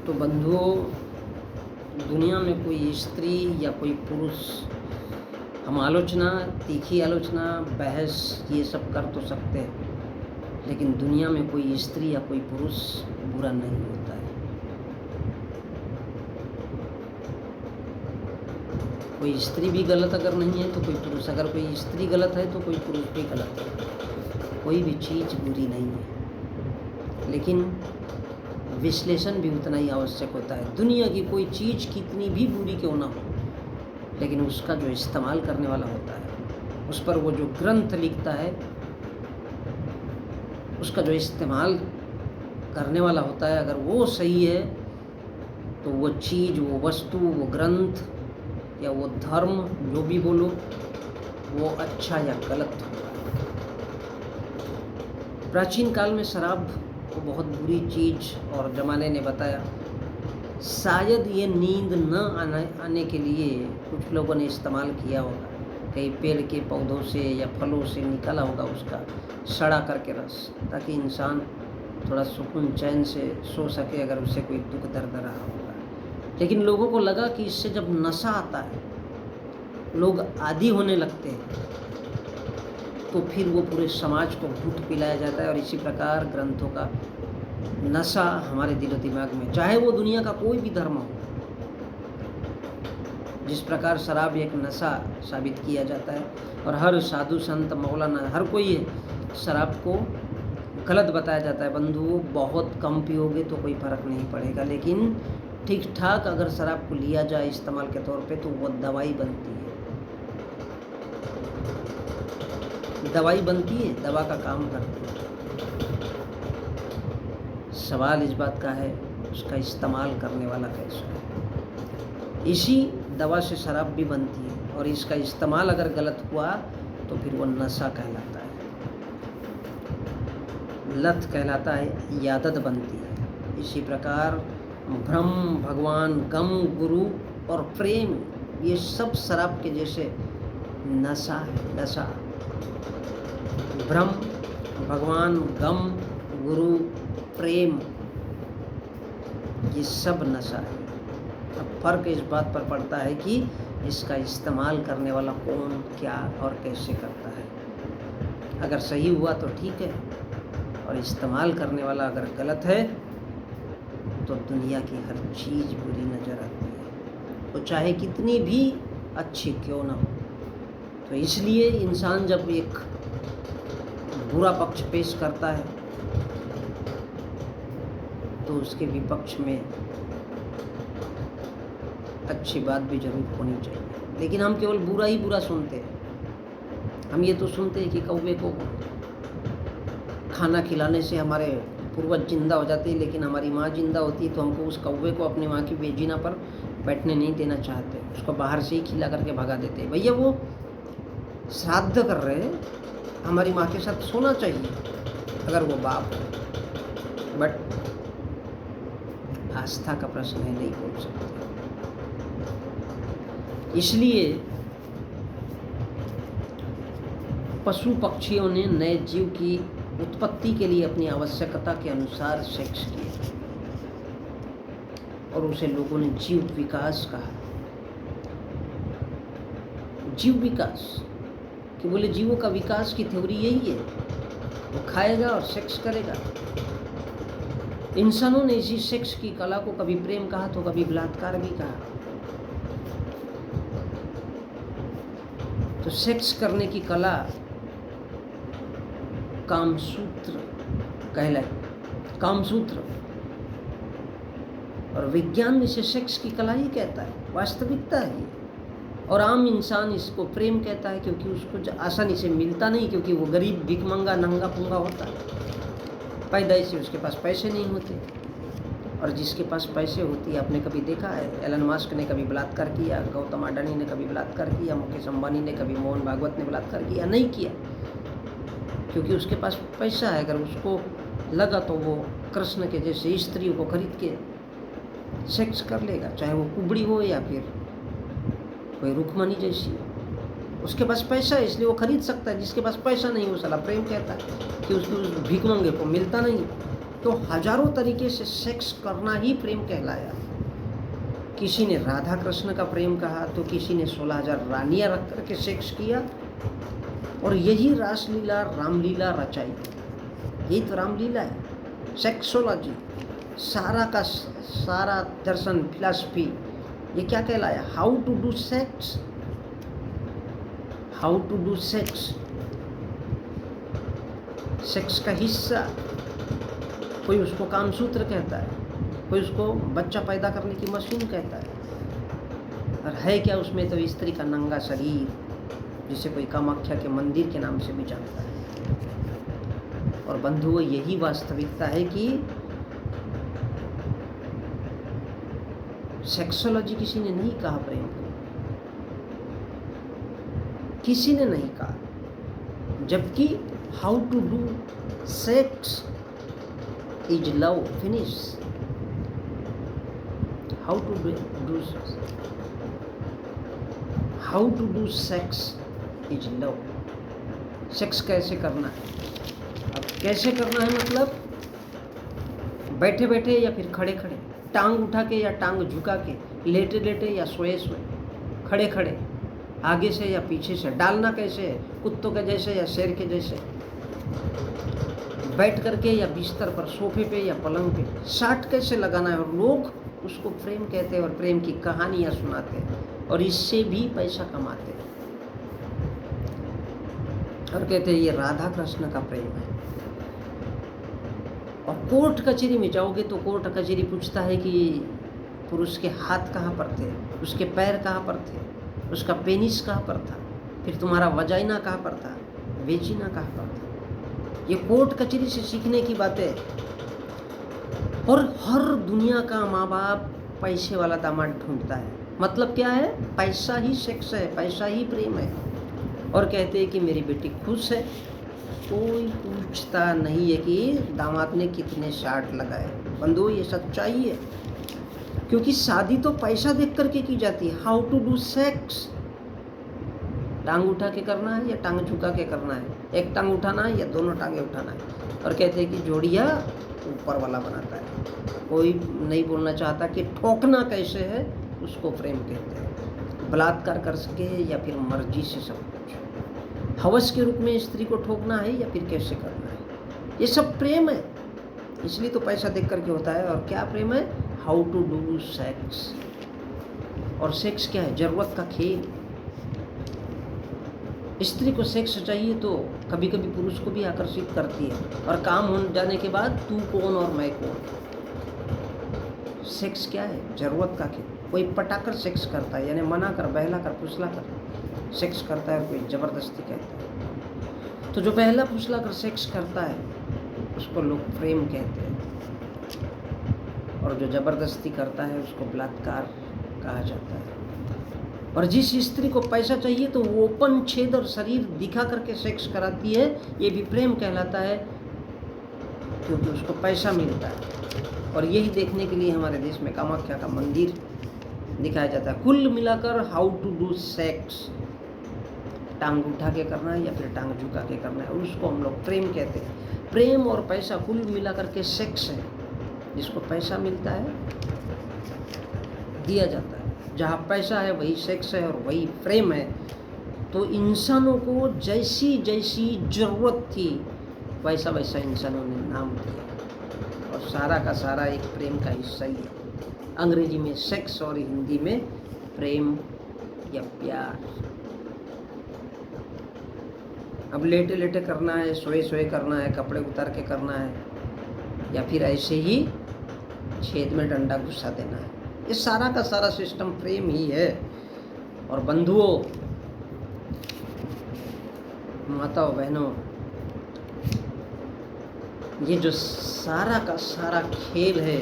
तो बंधुओं, दुनिया में कोई स्त्री या कोई पुरुष, हम आलोचना, तीखी आलोचना, बहस ये सब कर तो सकते हैं, लेकिन दुनिया में कोई स्त्री या कोई पुरुष बुरा नहीं होता है। कोई स्त्री भी गलत अगर नहीं है तो कोई पुरुष, अगर कोई स्त्री गलत है तो कोई पुरुष भी गलत है। कोई भी चीज़ बुरी नहीं है, लेकिन विश्लेषण भी उतना ही आवश्यक होता है। दुनिया की कोई चीज़ कितनी भी बुरी क्यों ना हो, लेकिन उसका जो इस्तेमाल करने वाला होता है, उस पर वो जो ग्रंथ लिखता है, उसका जो इस्तेमाल करने वाला होता है, अगर वो सही है तो वो चीज़, वो वस्तु, वो ग्रंथ या वो धर्म, जो भी बोलो, वो अच्छा या गलत होगा। प्राचीन काल में शराब को बहुत बुरी चीज़ और ज़माने ने बताया। शायद ये नींद न आने के लिए कुछ लोगों ने इस्तेमाल किया होगा। कई पेड़ के पौधों से या फलों से निकाला होगा उसका सड़ा करके रस, ताकि इंसान थोड़ा सुकून चैन से सो सके अगर उसे कोई दुख दर्द रहा होगा। लेकिन लोगों को लगा कि इससे जब नशा आता है, लोग आदी होने लगते हैं, तो फिर वो पूरे समाज को घूंट पिलाया जाता है। और इसी प्रकार ग्रंथों का नशा हमारे दिलो दिमाग में, चाहे वो दुनिया का कोई भी धर्म हो, जिस प्रकार शराब एक नशा साबित किया जाता है और हर साधु संत मौलाना हर कोई शराब को गलत बताया जाता है। बंधुओं, बहुत कम पियोगे तो कोई फ़र्क नहीं पड़ेगा, लेकिन ठीक ठाक अगर शराब को लिया जाए इस्तेमाल के तौर पे तो वो दवाई बनती है। दवाई बनती है, दवा का काम करती है। सवाल इस बात का है, उसका इस्तेमाल करने वाला कैसा है। इसी दवा से शराब भी बनती है, और इसका इस्तेमाल अगर गलत हुआ तो फिर वो नशा कहलाता है, लत कहलाता है, यादत बनती है। इसी प्रकार भ्रम, भगवान, गम, गुरु और प्रेम, ये सब शराब के जैसे नशा है। नशा, भ्रम, भगवान, गम, गुरु, प्रेम, ये सब नशा है। अब फर्क इस बात पर पड़ता है कि इसका इस्तेमाल करने वाला कौन, क्या और कैसे करता है। अगर सही हुआ तो ठीक है, और इस्तेमाल करने वाला अगर गलत है तो दुनिया की हर चीज़ बुरी नज़र आती है, वो चाहे कितनी भी अच्छी क्यों ना हो। तो इसलिए इंसान जब एक बुरा पक्ष पेश करता है तो उसके विपक्ष में अच्छी बात भी जरूर होनी चाहिए। लेकिन हम केवल बुरा ही बुरा सुनते हैं। हम ये तो सुनते हैं कि कौवे को खाना खिलाने से हमारे पूर्वज जिंदा हो जाते हैं, लेकिन हमारी माँ जिंदा होती है तो हमको उस कौवे को अपनी माँ की बेजिना पर बैठने नहीं देना चाहते, उसको बाहर से ही खिला करके भगा देते हैं। भैया, वो श्राद्ध कर रहे हैं, हमारी माँ के साथ सोना चाहिए अगर वो बाप है, बट आस्था का प्रश्न है, नहीं बोल सकते। इसलिए पशु पक्षियों ने नए जीव की उत्पत्ति के लिए अपनी आवश्यकता के अनुसार सेक्स किया, और उसे लोगों ने जीव विकास कहा। जीव विकास, कि बोले जीवों का विकास की थ्योरी यही है, वो खाएगा और सेक्स करेगा। इंसानों ने इसी सेक्स की कला को कभी प्रेम कहा तो कभी बलात्कार भी कहा। तो सेक्स करने की कला कामसूत्र कहलाए, कामसूत्र। और विज्ञान इसे सेक्स की कला ही कहता है, वास्तविकता है। और आम इंसान इसको प्रेम कहता है, क्योंकि उसको आसानी से मिलता नहीं, क्योंकि वो गरीब, भिखमंगा, नंगा पुंगा होता है, पैदाइश से उसके पास पैसे नहीं होते। और जिसके पास पैसे होती है, आपने कभी देखा है, एलन मस्क ने कभी बलात्कार किया, गौतम अडानी ने कभी बलात्कार किया, मुकेश अंबानी ने कभी, मोहन भागवत ने बलात्कार किया? नहीं किया, क्योंकि उसके पास पैसा है। अगर उसको लगा तो वो कृष्ण के जैसे स्त्रियों को खरीद के सेक्स कर लेगा, चाहे वो कुबड़ी हो या फिर कोई रुक्मणी जैसी। उसके पास पैसा है इसलिए वो खरीद सकता है, जिसके पास पैसा नहीं वो साला प्रेम कहता है कि उसको उस भिखमंगे को मिलता नहीं। तो हजारों तरीके से सेक्स करना ही प्रेम कहलाया। किसी ने राधा कृष्ण का प्रेम कहा, तो किसी ने 16,000 रानियां रख करके सेक्स किया, और यही रासलीला रामलीला रचाई। यही तो रामलीला है, सेक्सोलॉजी। सारा का सारा दर्शन, फिलॉसफी, ये क्या कहलाया? How to do sex, how to do sex. Sex का हिस्सा, कोई उसको कामसूत्र कहता है, कोई उसको बच्चा पैदा करने की मशीन कहता है, और है क्या उसमें? तो स्त्री का नंगा शरीर, जिसे कोई कामाख्या के मंदिर के नाम से भी जानता है। और बंधुओं, यही वास्तविकता है कि सेक्सोलॉजी किसी ने नहीं कहा प्रेम को, किसी ने नहीं कहा, जबकि how to do sex is love. Finish. How to do sex is love. Sex कैसे करना है? अब कैसे करना है मतलब बैठे बैठे या फिर खड़े खड़े, टांग उठा के या टांग झुका के, लेटे लेटे या सोए सोए, खड़े खड़े, आगे से या पीछे से, डालना कैसे है? कुत्तों के जैसे या शेर के जैसे, बैठ करके या बिस्तर पर, सोफे पे या पलंग पे, शाट कैसे लगाना है? और लोग उसको प्रेम कहते हैं और प्रेम की कहानियां सुनाते हैं और इससे भी पैसा कमाते हैं और कहते हैं ये राधा कृष्ण का प्रेम है। और कोर्ट कचहरी में जाओगे तो कोर्ट कचहरी पूछता है कि पुरुष के हाथ कहाँ पर थे, उसके पैर कहाँ पर थे, उसका पेनिस कहाँ पर था, फिर तुम्हारा वजाइना कहाँ पर था, वेजिना कहाँ पर था। ये कोर्ट कचहरी से सीखने की बातें। और हर दुनिया का माँ बाप पैसे वाला दामाद ढूंढता है। मतलब क्या है? पैसा ही सेक्स है, पैसा ही प्रेम है। और कहते हैं कि मेरी बेटी खुश है। कोई पूछता नहीं है कि दामाद ने कितने शार्ट लगाए। बंधु, ये सच्चाई है, क्योंकि शादी तो पैसा देख करके की जाती है। हाउ टू डू सेक्स, टांग उठा के करना है या टांग झुका के करना है, एक टांग उठाना है या दोनों टांगे उठाना है। और कहते हैं कि जोड़िया ऊपर वाला बनाता है। कोई नहीं बोलना चाहता कि ठोकना कैसे है, उसको प्रेम कहते हैं। बलात्कार कर सके या फिर मर्जी से सब कुछ, हवस के रूप में स्त्री को ठोकना है या फिर कैसे करना है, ये सब प्रेम है। इसलिए तो पैसा देख करके होता है। और क्या प्रेम है? How to do sex. और सेक्स क्या है? जरूरत का खेल। स्त्री को सेक्स चाहिए तो कभी कभी पुरुष को भी आकर्षित करती है, और काम हो जाने के बाद तू कौन और मैं कौन। सेक्स क्या है? जरूरत का खेल। कोई पटाकर सेक्स करता है, यानी मना कर, बहला कर, फुसला कर सेक्स करता है, और कोई ज़बरदस्ती कहता है। तो जो बहला फुसला कर सेक्स करता है उसको लोग प्रेम कहते हैं, और जो ज़बरदस्ती करता है उसको बलात्कार कहा जाता है। और जिस स्त्री को पैसा चाहिए तो वो ओपन छेद और शरीर दिखा करके सेक्स कराती है, ये भी प्रेम कहलाता है, क्योंकि उसको पैसा मिलता है। और यही देखने के लिए हमारे देश में कामाख्या का मंदिर दिखाया जाता है। कुल मिलाकर हाउ टू डू सेक्स, टांग उठा के करना है या फिर टांग झुका के करना है, और उसको हम लोग प्रेम कहते हैं। प्रेम और पैसा कुल मिलाकर के सेक्स है, जिसको पैसा मिलता है, दिया जाता है। जहाँ पैसा है वही सेक्स है और वही प्रेम है। तो इंसानों को जैसी जैसी ज़रूरत थी वैसा वैसा इंसानों ने नाम दिया, और सारा का सारा एक प्रेम का हिस्सा ही है। अंग्रेजी में सेक्स और हिंदी में प्रेम या प्यार। अब लेटे लेटे करना है, सोए सोए करना है, कपड़े उतार के करना है, या फिर ऐसे ही छेद में डंडा घुसा देना है, ये सारा का सारा सिस्टम प्रेम ही है। और बंधुओं, माताओं, बहनों, ये जो सारा का सारा खेल है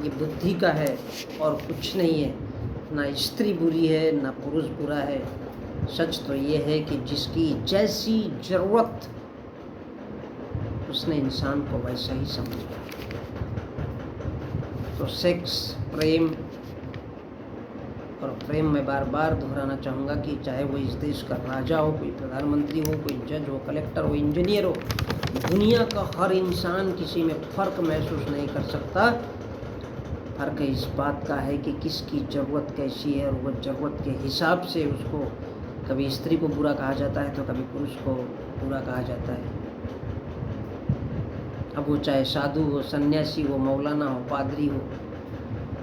ये बुद्धि का है और कुछ नहीं है। ना स्त्री बुरी है ना पुरुष बुरा है। सच तो ये है कि जिसकी जैसी ज़रूरत उसने इंसान को वैसा ही समझा। तो सेक्स प्रेम, और प्रेम मैं बार बार दोहराना चाहूँगा कि चाहे वो इस देश का राजा हो, कोई प्रधानमंत्री हो, कोई जज हो, कलेक्टर हो, इंजीनियर हो, दुनिया का हर इंसान किसी में फ़र्क महसूस नहीं कर सकता। फ़र्क इस बात का है कि किसकी ज़रूरत कैसी है और वो ज़रूरत के हिसाब से उसको कभी स्त्री को बुरा कहा जाता है तो कभी पुरुष को बुरा कहा जाता है। अब वो चाहे साधु हो, सन्यासी हो, मौलाना हो, पादरी हो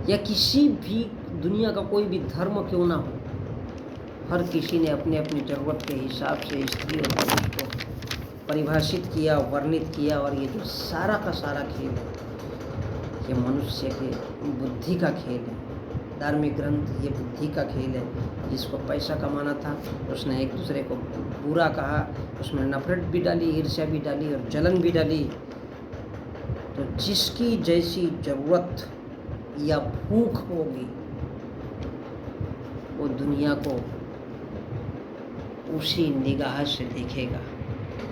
या किसी भी दुनिया का कोई भी धर्म क्यों ना हो, हर किसी ने अपने अपनी ज़रूरत के हिसाब से स्त्री और पुरुष को परिभाषित किया, वर्णित किया। और ये जो सारा का सारा खेल है, ये मनुष्य के बुद्धि का खेल है। धार्मिक ग्रंथ ये बुद्धि का खेल है। जिसको पैसा कमाना था उसने एक दूसरे को बुरा कहा, उसमें नफरत भी डाली, ईर्ष्या भी डाली और जलन भी डाली। तो जिसकी जैसी ज़रूरत या भूख होगी वो दुनिया को उसी निगाह से देखेगा।